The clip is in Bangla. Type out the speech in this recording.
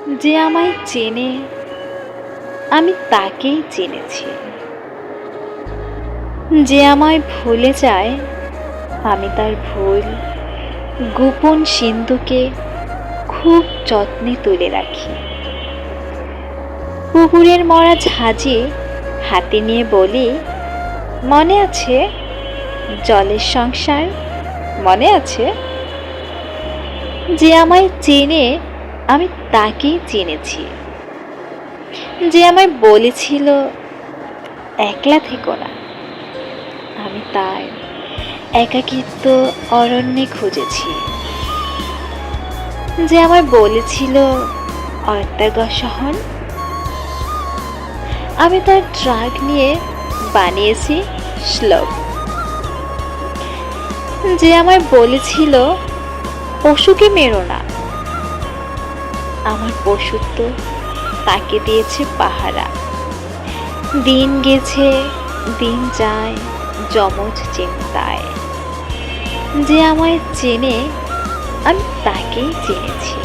যে আমায় চেনে আমি তাকেই চিনেছি, যে আমায় ভুলে যায় আমি তার ভুল গোপন সিন্ধুকে খুব যত্নে তুলে রাখি। পুকুরের মরা ঝাঁঝি হাতে নিয়ে বলি, মনে আছে জলের সংসার, মনে আছে? যে আমায় চেনে আমি তাকেই চিনেছি, যে আমায় বলেছিল একলা থেকো না, আমি তার একাকিত্ব অরণ্যে খুঁজেছি। যে আমায় বলেছিল অত্যাগস হন, আমি তার ট্রাক নিয়ে বানিয়েছি শ্লোক। যে আমায় বলেছিল পশুকে মেরো না, আমার পশুত্ব তাকে দিয়েছে পাহারা। দিন গেছে দিন যায় যমজ চিন্তায়, যে আমায় চেনে আমি তাকেই চিনেছি।